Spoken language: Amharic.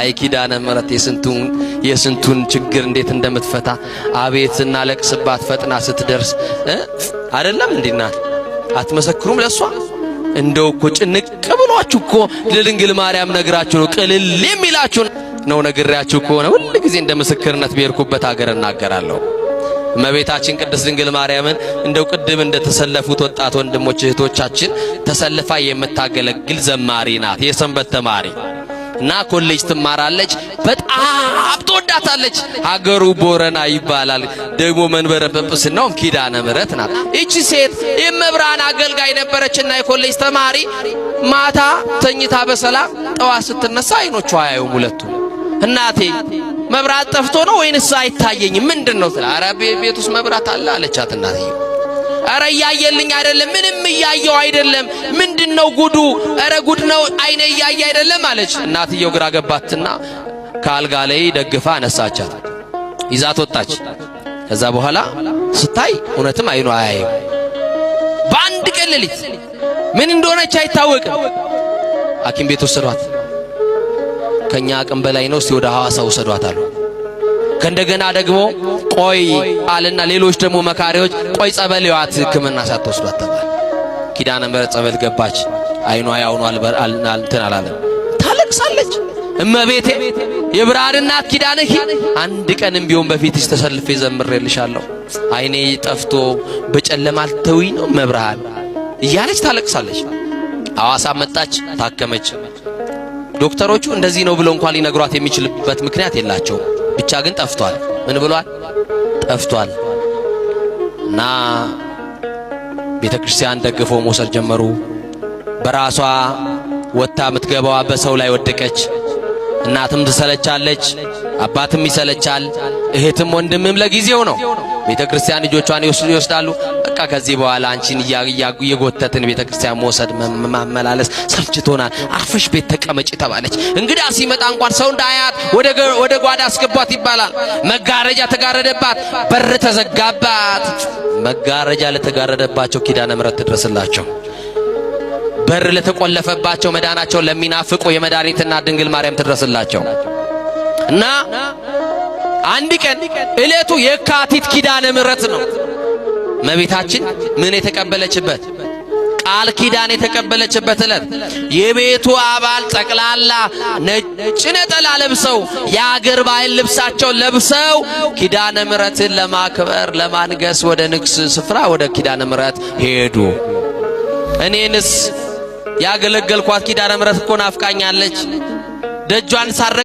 አይ ኪዳነ ምሕረት የስንቱን ችግር እንዴት እንደምትፈታ አቤት እናለቅስባት ፈጥና ስትደርስ አይደለም እንዲና አትመሰክሩም ለሷ እንደው እኮ ጭንቅ ብሏችሁ እኮ ለድንግል ማርያም ነግራችሁ ነው ቅልል የሚላችሁ ነው ነግራችሁ ከሆነ ሁሉ ጊዜ እንደ ምስክርነት በርኩበት ሀገር እናገራለሁ እመቤታችን ቅድስት ድንግል ማርያምን እንደው ቅድም እንደተሰለፉት ወጣት ወንድሞች እህቶቻችን ተሰልፋ የምታገለግል ዘማሪ ናት የሰንበት ተማሪ እና ኮሌጅ ትማራለች በጣም ተወዳታለች ሀገሩ ቦረና ይባላል ደግሞ መንበረ ጵጵስናው ኪዳነ ምሕረት ናት እቺ ሴት የመብራን አገልጋይ ነበረችና የኮሌጅ ተማሪ ማታ ተኝታ በሰላም ጠዋት ስትነሳ አይኖቿ አያዩም ሁለቱ እናቴ መብራት ጠፍቶ ነው ወይንስ አይታየኝም ምንድነው አረ ቤቱስ መብራት አለ አለቻት እናትዬ አረ ያየልኝ አይደለም ምንም ያየው አይደለም ምንድነው ጉዱ አረ ጉድ ነው አይኔ ያየ አይደለም አለች እናትየው ግራ ገባትና ካልጋ ላይ ደግፋ አነሳቻት ይዛት ወጣች ከዛ በኋላ ስታይ እውነትም አይኗ አያየው በአንድ ቀን ሌሊት ምን እንደሆነች አይታወቅም ሐኪም ቤት ወሰዷት ከኛ አቅም በላይ ነው ወደ ሐዋሳ ወሰዷት አሉ ከእንደገና ደግሞ ቆይ አለና ሌሎች ደግሞ መካሪዎች ቆይ ጸበል ይዋት ህክምና ሳትወስዷት ተባለ ኪዳነ ምሕረት ጸበል ገባች አይኗ ያውኗል እንትን አላለም ታለቅሳለች እመቤቴ የብርሃን እናት ኪዳነኪ አንድ ቀንም ቢሆን በፊትሽ ተሰልፌ ዘምሬልሻለሁ አይኔ ጠፍቶ በጨለማ አልተውኝ ነው መብርሃን እያለች ታለቅሳለች ሐዋሳ መጣች ታከመች ዶክተሮቹ እንደዚህ ነው ብሎ እንኳን ሊነግሯት የሚችልበት ምክንያት የላቸው ብቻ ግን ጠፍቷል ምን ብሏል ጠፍቷል እና ቤተክርስቲያን ደግፈው መውሰድ ጀመሩ በራሷ ወጣ ምትገባዋ በሰው ላይ ወደቀች እናትም ትሰለቻለች አባትም ይሰለቻል እህትም ወንድምም ለጊዜው ነው ቤተክርስቲያን ልጆቿን ይወስዳሉ በቃ ከዚህ በኋላ አንቺን እየጎተትን ቤተክርስቲያን መውሰድ ማመላለስ ሰልችቶናል አርፈሽ ቤት ተቀመጪ ተባለች እንግዳ ሲመጣ እንኳን ሰው እንዳያት ወደ ጓዳ አስገቧት ይባላል መጋረጃ ተጋረደባት በር ተዘጋባት መጋረጃ ለተጋረደባቸው ኪዳነ ምሕረት ትድረስላቸው በር ለተቆለፈባቸው መዳናቸው ለሚናፍቁ የመድኃኒትና ድንግል ማርያም ትድረስላቸው እና አንድ ቀን እለቱ የካቲት ኪዳነ ምሕረት ነው እመቤታችን ምን የተቀበለችበት ቃል ኪዳን የተቀበለችበት እለት የቤቱ አባል ጠቅላላ ነጭ ነጠላ ለብሰው የአገር ባህል ልብሳቸው ለብሰው ኪዳነ ምሕረትን ለማክበር ለማንገስ ወደ ንግስ ስፍራ ወደ ኪዳነ ምሕረት ሄዱ እኔንስ ያገለገልኳት ኪዳነ ምሕረት እኮ ናፍቃኛለች ደጇን ሳረ